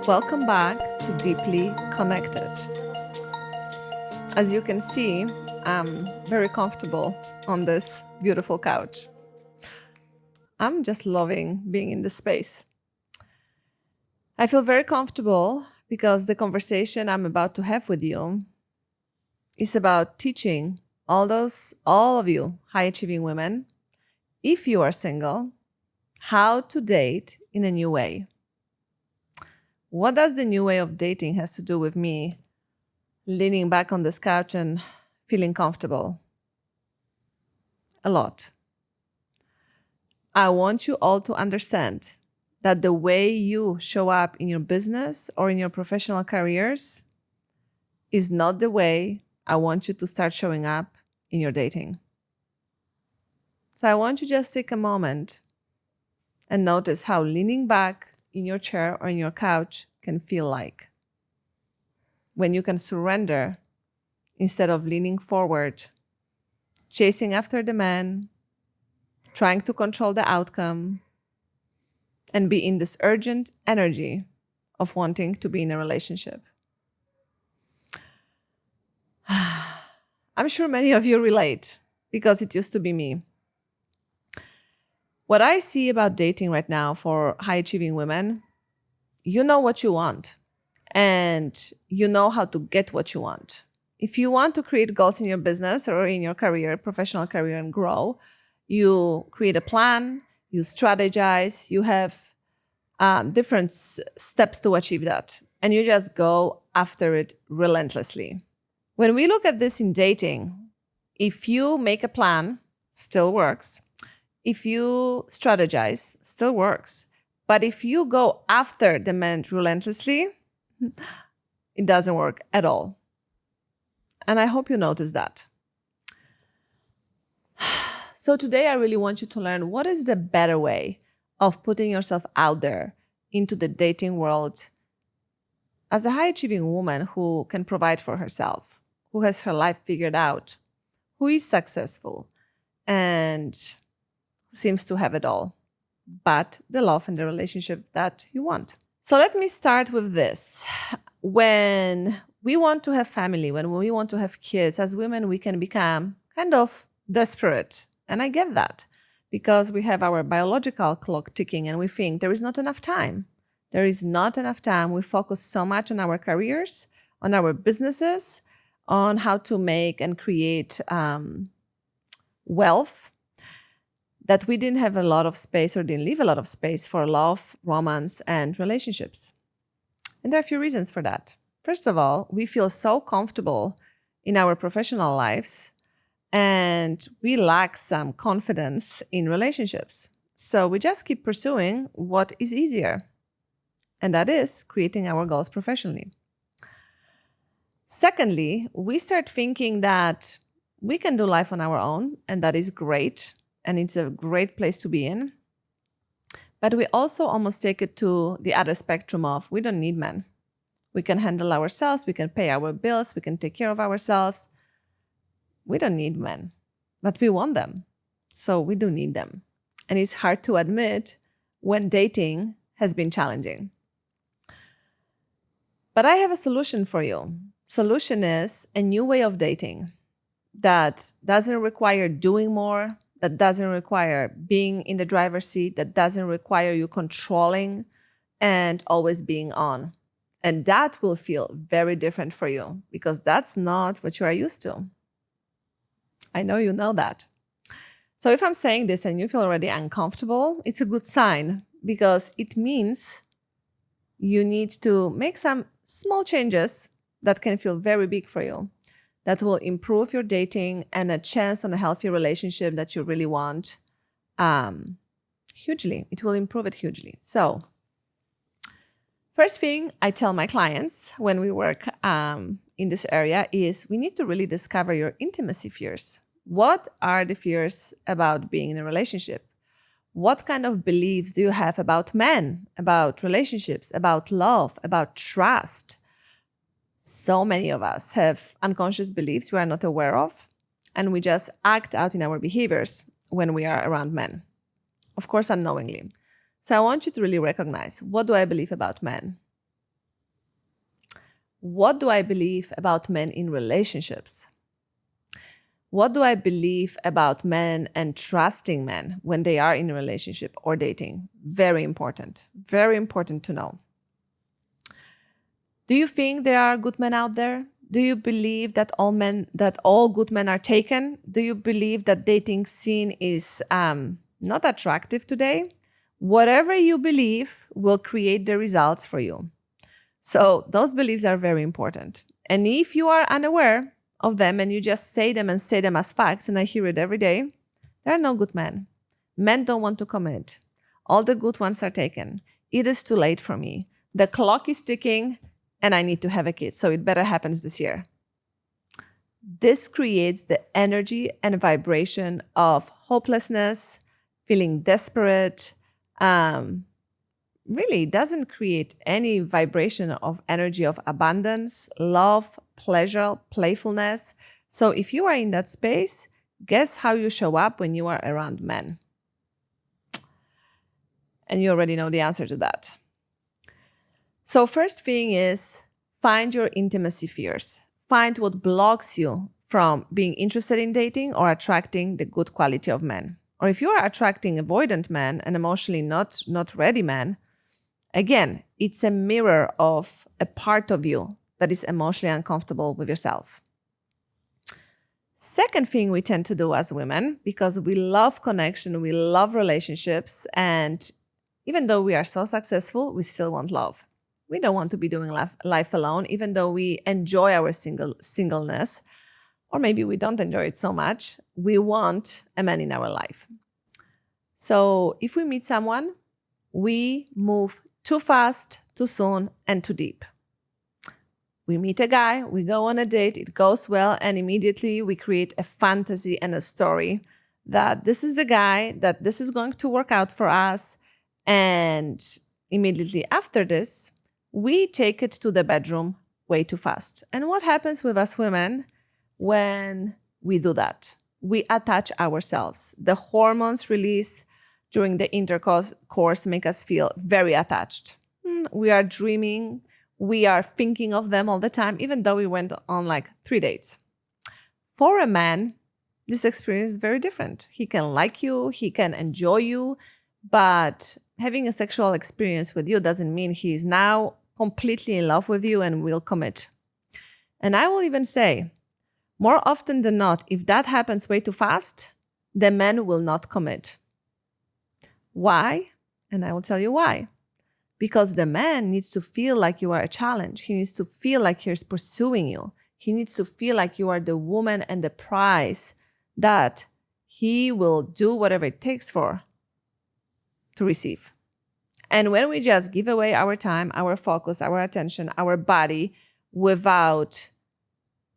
Welcome back to Deeply Connected. As you can see, I'm very comfortable on this beautiful couch. I'm just loving being in this space. I feel very comfortable because the conversation I'm about to have with you is about teaching all of you high-achieving women, if you are single, how to date in a new way. What does the new way of dating has to do with me leaning back on this couch and feeling comfortable? A lot. I want you all to understand that the way you show up in your business or in your professional careers is not the way I want you to start showing up in your dating. So I want you to just take a moment and notice how leaning back in your chair or in your couch can feel like. When you can surrender instead of leaning forward, chasing after the man, trying to control the outcome, and be in this urgent energy of wanting to be in a relationship. I'm sure many of you relate because it used to be me. What I see about dating right now for high-achieving women, you know what you want and you know how to get what you want. If you want to create goals in your business or in your career, professional career, and grow, you create a plan, you strategize, you have different steps to achieve that, and you just go after it relentlessly. When we look at this in dating, if you make a plan, still works. If you strategize, still works. But if you go after the man relentlessly, it doesn't work at all. And I hope you notice that. So today I really want you to learn what is the better way of putting yourself out there into the dating world as a high-achieving woman who can provide for herself, who has her life figured out, who is successful, and seems to have it all, but the love and the relationship that you want. So let me start with this. When we want to have family, when we want to have kids, as women, we can become kind of desperate. And I get that because we have our biological clock ticking and we think there is not enough time. There is not enough time. We focus so much on our careers, on our businesses, on how to make and create wealth, that we didn't have a lot of space or didn't leave a lot of space for love, romance, and relationships. And there are a few reasons for that. First of all, we feel so comfortable in our professional lives and we lack some confidence in relationships. So we just keep pursuing what is easier, and that is creating our goals professionally. Secondly, we start thinking that we can do life on our own, and that is great. And it's a great place to be in. But we also almost take it to the other spectrum of we don't need men. We can handle ourselves, we can pay our bills, we can take care of ourselves. We don't need men, but we want them. So we do need them. And it's hard to admit when dating has been challenging. But I have a solution for you. Solution is a new way of dating that doesn't require doing more, that doesn't require being in the driver's seat, that doesn't require you controlling and always being on. And that will feel very different for you because that's not what you are used to. I know you know that. So if I'm saying this and you feel already uncomfortable, it's a good sign because it means you need to make some small changes that can feel very big for you, that will improve your dating and a chance on a healthy relationship that you really want hugely. It will improve it hugely. So first thing I tell my clients when we work in this area is we need to really discover your intimacy fears. What are the fears about being in a relationship? What kind of beliefs do you have about men, about relationships, about love, about trust? So many of us have unconscious beliefs we are not aware of, and we just act out in our behaviors when we are around men, of course, unknowingly. So I want you to really recognize, what do I believe about men? what do I believe about men in relationships? What do I believe about men and trusting men when they are in a relationship or dating? Very important to know. Do you think there are good men out there? Do you believe that all good men are taken? Do you believe that dating scene is not attractive today? Whatever you believe will create the results for you. So those beliefs are very important. And if you are unaware of them and you just say them as facts, and I hear it every day, there are no good men. Men don't want to commit. All the good ones are taken. It is too late for me. The clock is ticking and I need to have a kid, so it better happens this year. This creates the energy and vibration of hopelessness, feeling desperate, really doesn't create any vibration of energy of abundance, love, pleasure, playfulness. So if you are in that space, guess how you show up when you are around men? And you already know the answer to that. So first thing is find your intimacy fears. Find what blocks you from being interested in dating or attracting the good quality of men. Or if you are attracting avoidant men and emotionally not ready men, again, it's a mirror of a part of you that is emotionally uncomfortable with yourself. Second thing we tend to do as women, because we love connection, we love relationships, and even though we are so successful, we still want love. We don't want to be doing life alone, even though we enjoy our singleness, or maybe we don't enjoy it so much. We want a man in our life. So if we meet someone, we move too fast, too soon, and too deep. We meet a guy, we go on a date, it goes well, and immediately we create a fantasy and a story that this is the guy, that this is going to work out for us. And immediately after this, we take it to the bedroom way too fast. And what happens with us women when we do that? We attach ourselves. The hormones released during the intercourse make us feel very attached. We are dreaming. We are thinking of them all the time, even though we went on like 3 dates. For a man, this experience is very different. He can like you, he can enjoy you, but having a sexual experience with you doesn't mean he is now completely in love with you and will commit. And I will even say, more often than not, if that happens way too fast, the man will not commit. Why? And I will tell you why. Because the man needs to feel like you are a challenge. He needs to feel like he's pursuing you. He needs to feel like you are the woman and the prize that he will do whatever it takes for to receive. And when we just give away our time, our focus, our attention, our body without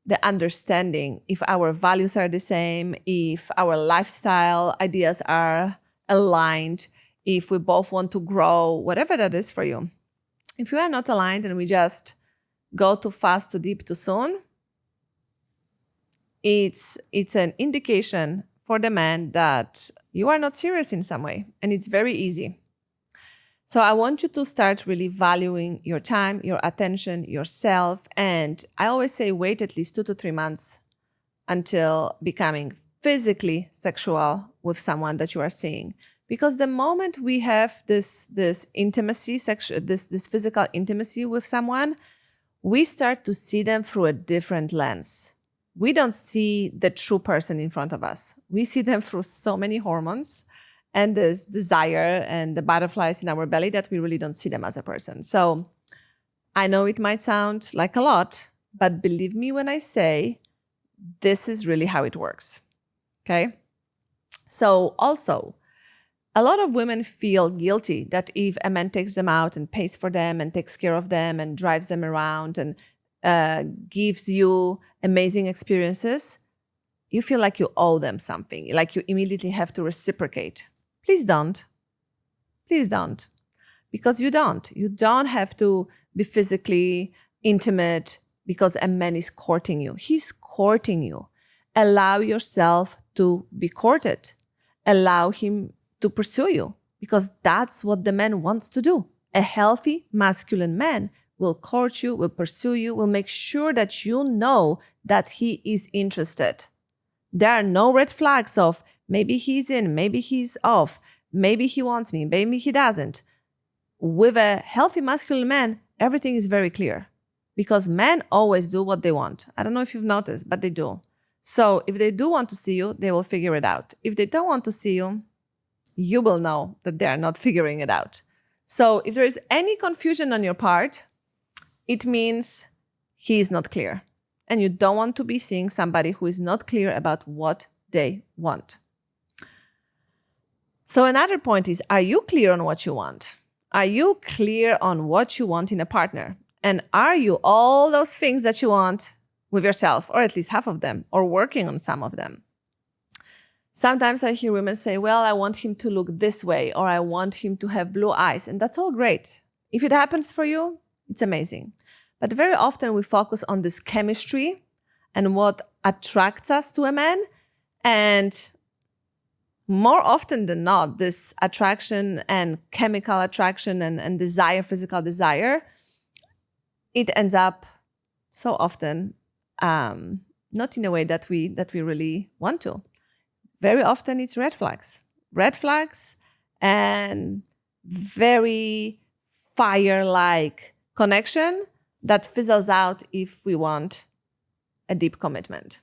the understanding if our values are the same, if our lifestyle ideas are aligned, if we both want to grow, whatever that is for you. If you are not aligned and we just go too fast, too deep, too soon, it's an indication for the man that you are not serious in some way, and it's very easy. So I want you to start really valuing your time, your attention, yourself. And I always say wait at least 2 to 3 months until becoming physically sexual with someone that you are seeing. Because the moment we have this intimacy, this physical intimacy with someone, we start to see them through a different lens. We don't see the true person in front of us. We see them through so many hormones and this desire and the butterflies in our belly that we really don't see them as a person. So I know it might sound like a lot, but believe me when I say this is really how it works. Okay? So also, a lot of women feel guilty that if a man takes them out and pays for them and takes care of them and drives them around and gives you amazing experiences, you feel like you owe them something, like you immediately have to reciprocate. Please don't. Please don't. Because you don't. You don't have to be physically intimate because a man is courting you. He's courting you. Allow yourself to be courted. Allow him to pursue you because that's what the man wants to do. A healthy masculine man will court you, will pursue you, will make sure that you know that he is interested. There are no red flags of maybe he's in, maybe he's off, maybe he wants me, maybe he doesn't. With a healthy masculine man, everything is very clear because men always do what they want. I don't know if you've noticed, but they do. So if they do want to see you, they will figure it out. If they don't want to see you, you will know that they are not figuring it out. So if there is any confusion on your part, it means he is not clear. And you don't want to be seeing somebody who is not clear about what they want. So another point is, are you clear on what you want? Are you clear on what you want in a partner? And are you all those things that you want with yourself, or at least half of them, or working on some of them? Sometimes I hear women say, well, I want him to look this way, or I want him to have blue eyes. And that's all great. If it happens for you, it's amazing. But very often we focus on this chemistry and what attracts us to a man. And more often than not, this attraction and chemical attraction and desire, physical desire, it ends up so often not in a way that we really want to. Very often it's red flags and very fire-like connection that fizzles out if we want a deep commitment.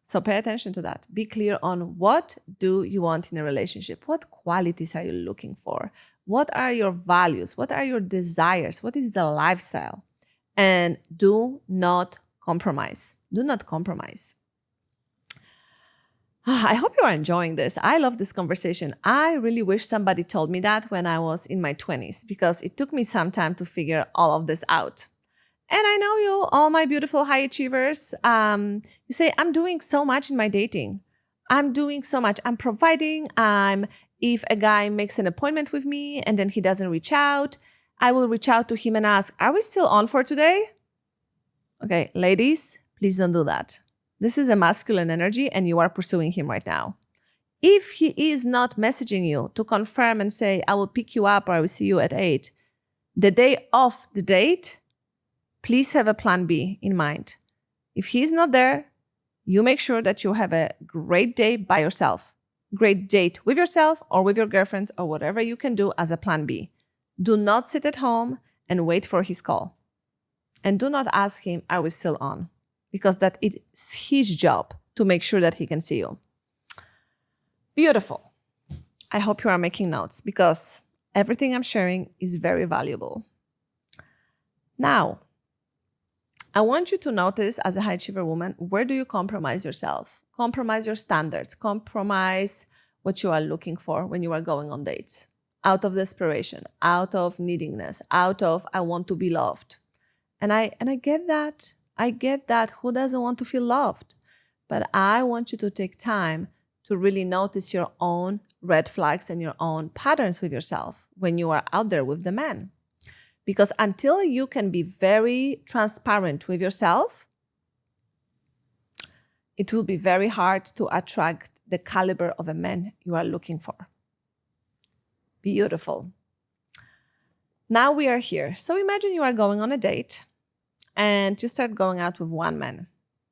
So pay attention to that. Be clear on what do you want in a relationship? What qualities are you looking for? What are your values? What are your desires? What is the lifestyle? And do not compromise. Do not compromise. I hope you are enjoying this. I love this conversation. I really wish somebody told me that when I was in my 20s, because it took me some time to figure all of this out. And I know you, all my beautiful high achievers, you say, I'm doing so much in my dating. I'm doing so much. I'm providing. If a guy makes an appointment with me and then he doesn't reach out, I will reach out to him and ask, are we still on for today? Okay, ladies, please don't do that. This is a masculine energy and you are pursuing him right now. If he is not messaging you to confirm and say, I will pick you up or I will see you at 8, the day of the date, please have a plan B in mind. If he's not there, you make sure that you have a great day by yourself. Great date with yourself or with your girlfriends or whatever you can do as a plan B. Do not sit at home and wait for his call. And do not ask him, are we still on? Because that is his job to make sure that he can see you. Beautiful. I hope you are making notes because everything I'm sharing is very valuable. Now, I want you to notice as a high achiever woman, where do you compromise yourself? Compromise your standards. Compromise what you are looking for when you are going on dates. Out of desperation, out of neediness, out of I want to be loved. And I get that. I get that. Who doesn't want to feel loved? But I want you to take time to really notice your own red flags and your own patterns with yourself when you are out there with the man. Because until you can be very transparent with yourself, it will be very hard to attract the caliber of a man you are looking for. Beautiful. Now we are here. So imagine you are going on a date and you start going out with one man.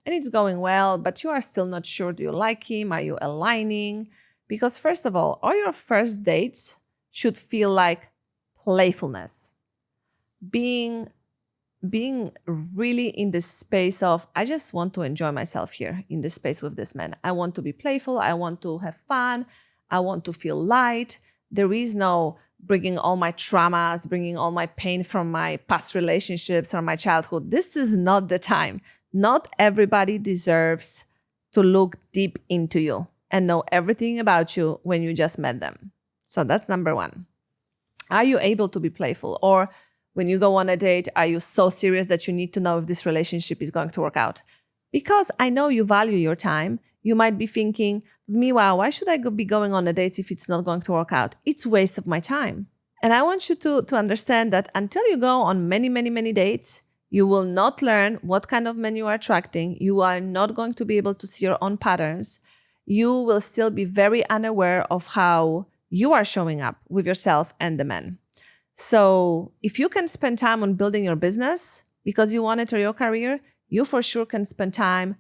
And it's going well, but you are still not sure, do you like him? Are you aligning? Because first of all your first dates should feel like playfulness. Being really in this space of, I just want to enjoy myself here in this space with this man. I want to be playful. I want to have fun. I want to feel light. There is no bringing all my traumas, bringing all my pain from my past relationships or my childhood. This is not the time. Not everybody deserves to look deep into you and know everything about you when you just met them. So that's number one. Are you able to be playful? Or when you go on a date, are you so serious that you need to know if this relationship is going to work out? Because I know you value your time. You might be thinking, Ludmila, why should I be going on a date if it's not going to work out? It's a waste of my time. And I want you to understand that until you go on many, many, many dates, you will not learn what kind of men you are attracting. You are not going to be able to see your own patterns. You will still be very unaware of how you are showing up with yourself and the men. So if you can spend time on building your business because you want it or your career, you for sure can spend time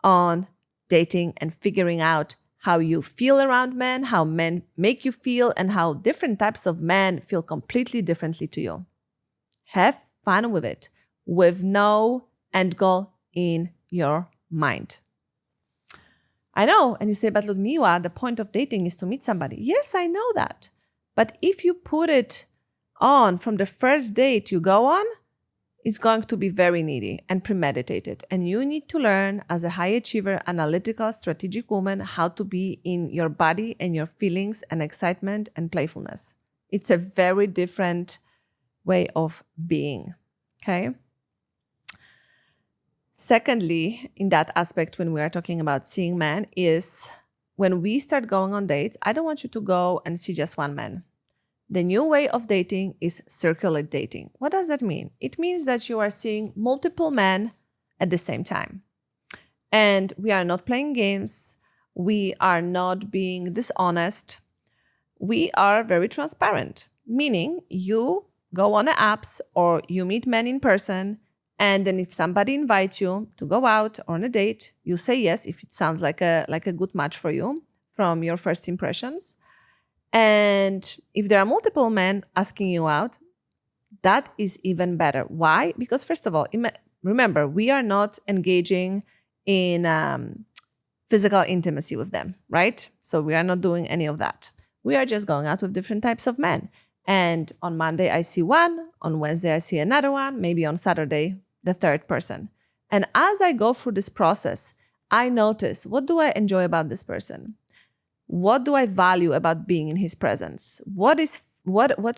on dating and figuring out how you feel around men, how men make you feel, and how different types of men feel completely differently to you. Have fun with it, with no end goal in your mind. I know, and you say, but Ludmila, the point of dating is to meet somebody. Yes, I know that. But if you put it on from the first date you go on, it's going to be very needy and premeditated. And you need to learn as a high achiever, analytical, strategic woman how to be in your body and your feelings and excitement and playfulness. It's a very different way of being, okay? Secondly, in that aspect, when we are talking about seeing men, is when we start going on dates, I don't want you to go and see just one man. The new way of dating is circular dating. What does that mean? It means that you are seeing multiple men at the same time. And we are not playing games. We are not being dishonest. We are very transparent, meaning you go on the apps or you meet men in person. And then if somebody invites you to go out or on a date, you say yes if it sounds like a good match for you from your first impressions. And if there are multiple men asking you out, that is even better. Why? Because first of all, remember, we are not engaging in physical intimacy with them, right? So we are not doing any of that. We are just going out with different types of men. And on Monday, I see one. On Wednesday, I see another one. Maybe on Saturday, the third person. And as I go through this process, I notice, what do I enjoy about this person? What do I value about being in his presence? What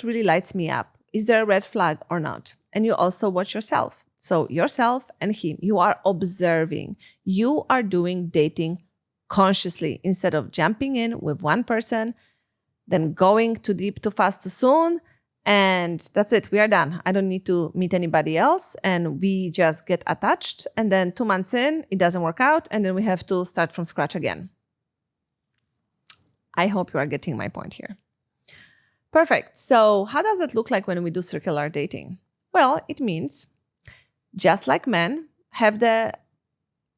really lights me up? Is there a red flag or not? And you also watch yourself. So yourself and him, you are observing. You are doing dating consciously instead of jumping in with one person, then going too deep, too fast, too soon. And that's it. We are done. I don't need to meet anybody else. And we just get attached. And then 2 months in, it doesn't work out. And then we have to start from scratch again. I hope you are getting my point here. Perfect. So how does it look like when we do circular dating? Well, it means just like men have the,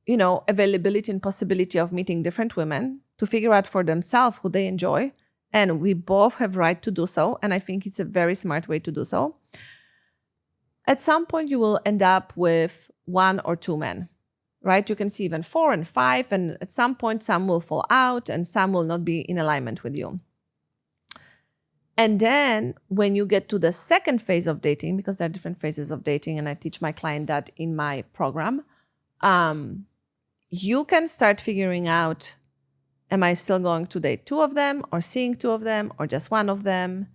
availability and possibility of meeting different women to figure out for themselves who they enjoy. And we both have right to do so. And I think it's a very smart way to do so. At some point, you will end up with 1 or 2 men. Right? You can see even 4 and 5, and at some point, some will fall out and some will not be in alignment with you. And then when you get to the second phase of dating, because there are different phases of dating, and I teach my client that in my program, you can start figuring out, am I still going to date 2 of them or seeing 2 of them or just 1 of them?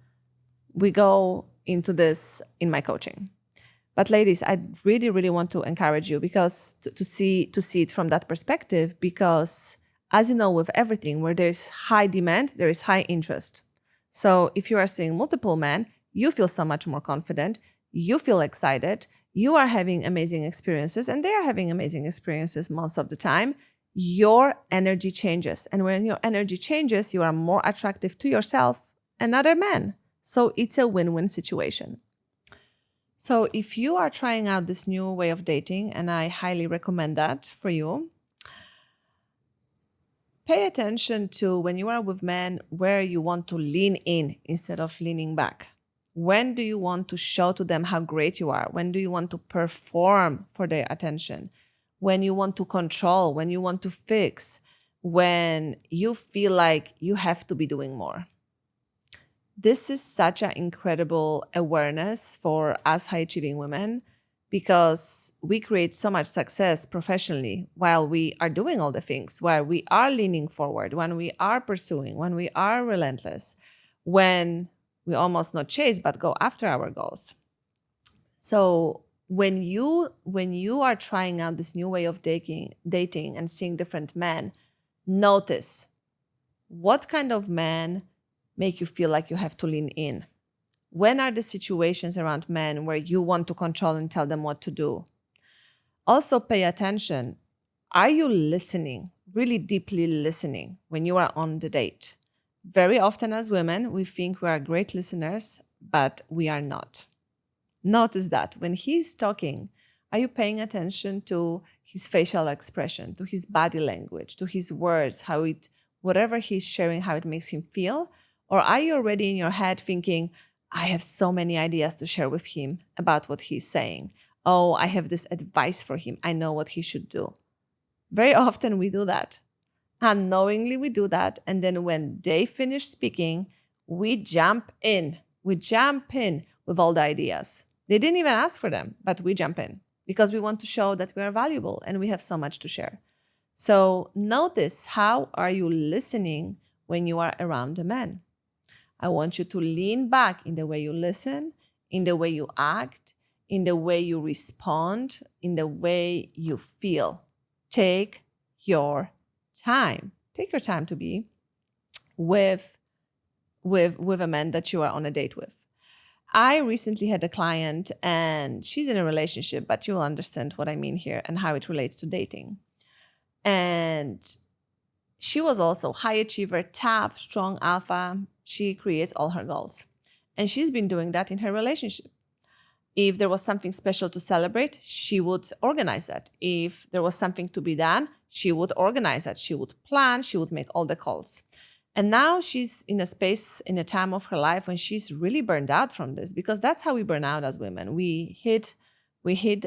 We go into this in my coaching. But ladies, I really, really want to encourage you because to see it from that perspective, because as you know, with everything where there's high demand, there is high interest. So if you are seeing multiple men, you feel so much more confident, you feel excited, you are having amazing experiences, and they are having amazing experiences most of the time. Your energy changes. And when your energy changes, you are more attractive to yourself and other men. So it's a win-win situation. So if you are trying out this new way of dating, and I highly recommend that for you, pay attention to when you are with men where you want to lean in instead of leaning back. When do you want to show to them how great you are? When do you want to perform for their attention? When you want to control, when you want to fix, when you feel like you have to be doing more. This is such an incredible awareness for us high-achieving women because we create so much success professionally while we are doing all the things, while we are leaning forward, when we are pursuing, when we are relentless, when we almost not chase but go after our goals. So when you are trying out this new way of dating and seeing different men, notice what kind of men make you feel like you have to lean in. When are the situations around men where you want to control and tell them what to do? Also pay attention. Are you listening, really deeply listening when you are on the date? Very often as women, we think we are great listeners, but we are not. Notice that when he's talking, are you paying attention to his facial expression, to his body language, to his words, whatever he's sharing, how it makes him feel? Or are you already in your head thinking, I have so many ideas to share with him about what he's saying. Oh, I have this advice for him. I know what he should do. Very often we do that. Unknowingly we do that. And then when they finish speaking, we jump in. We jump in with all the ideas. They didn't even ask for them, but we jump in because we want to show that we are valuable and we have so much to share. So notice, how are you listening when you are around a man? I want you to lean back in the way you listen, in the way you act, in the way you respond, in the way you feel. Take your time. Take your time to be with a man that you are on a date with. I recently had a client and she's in a relationship, but you'll understand what I mean here and how it relates to dating. And she was also high achiever, tough, strong alpha. She creates all her goals. And she's been doing that in her relationship. If there was something special to celebrate, she would organize that. If there was something to be done, she would organize that. She would plan, she would make all the calls. And now she's in a space, in a time of her life when she's really burned out from this, because that's how we burn out as women. We hit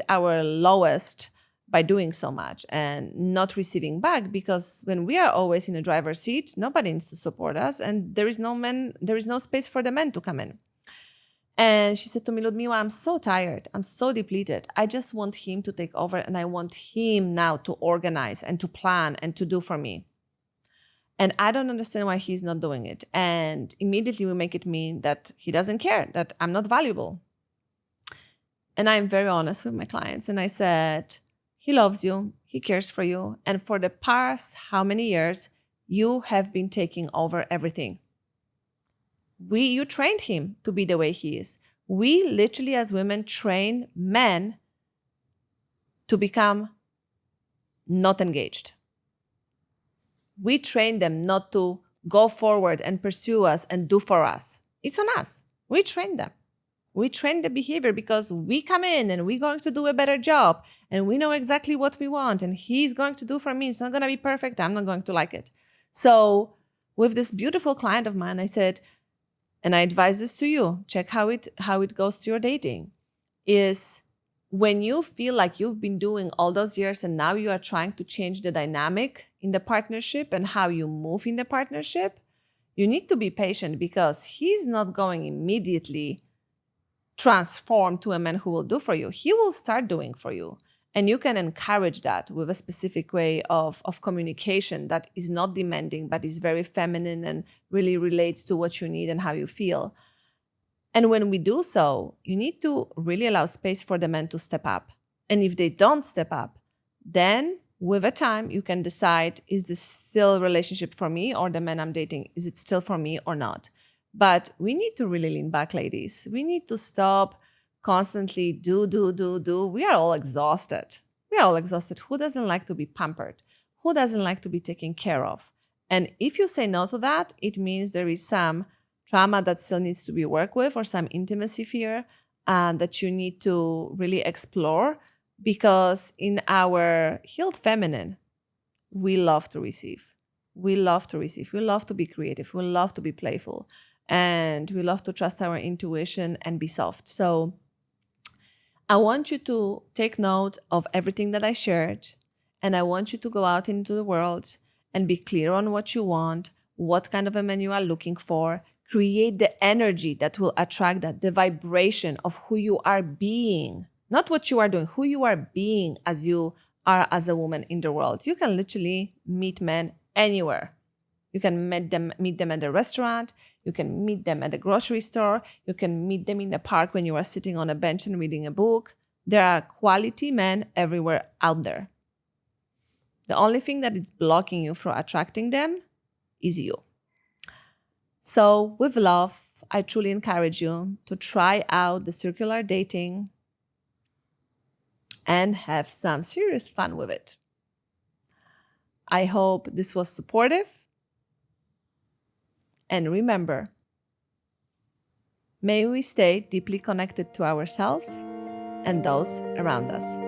our lowest by doing so much and not receiving back, because when we are always in a driver's seat, nobody needs to support us, and there is no space for the men to come in. And she said to me, Ludmila, I'm so tired. I'm so depleted. I just want him to take over, and I want him now to organize and to plan and to do for me. And I don't understand why he's not doing it. And immediately we make it mean that he doesn't care, that I'm not valuable. And I'm very honest with my clients. And I said, he loves you, he cares for you. And for the past how many years, you have been taking over everything. You trained him to be the way he is. We literally as women train men to become not engaged. We train them not to go forward and pursue us and do for us. It's on us. We train them. We train the behavior because we come in and we're going to do a better job and we know exactly what we want and he's going to do for me. It's not going to be perfect. I'm not going to like it. So with this beautiful client of mine, I said, and I advise this to you, check how it goes to your dating, is when you feel like you've been doing all those years and now you are trying to change the dynamic in the partnership and how you move in the partnership, you need to be patient because he's not going immediately transform to a man who will do for you. He will start doing for you. And you can encourage that with a specific way of communication that is not demanding, but is very feminine and really relates to what you need and how you feel. And when we do so, you need to really allow space for the men to step up. And if they don't step up, then with a time, you can decide, is this still a relationship for me, or the man I'm dating, is it still for me or not? But we need to really lean back, ladies. We need to stop constantly do. We are all exhausted. Who doesn't like to be pampered? Who doesn't like to be taken care of? And if you say no to that, it means there is some trauma that still needs to be worked with, or some intimacy fear that you need to really explore, because in our healed feminine, we love to receive. We love to receive. We love to be creative. We love to be playful. And we love to trust our intuition and be soft. So I want you to take note of everything that I shared. And I want you to go out into the world and be clear on what you want, what kind of a man you are looking for. Create the energy that will attract that, the vibration of who you are being, not what you are doing, who you are being as you are as a woman in the world. You can literally meet men anywhere. You can meet them at the restaurant. You can meet them at the grocery store. You can meet them in the park when you are sitting on a bench and reading a book. There are quality men everywhere out there. The only thing that is blocking you from attracting them is you. So with love, I truly encourage you to try out the circular dating and have some serious fun with it. I hope this was supportive. And remember, May we stay deeply connected to ourselves and those around us.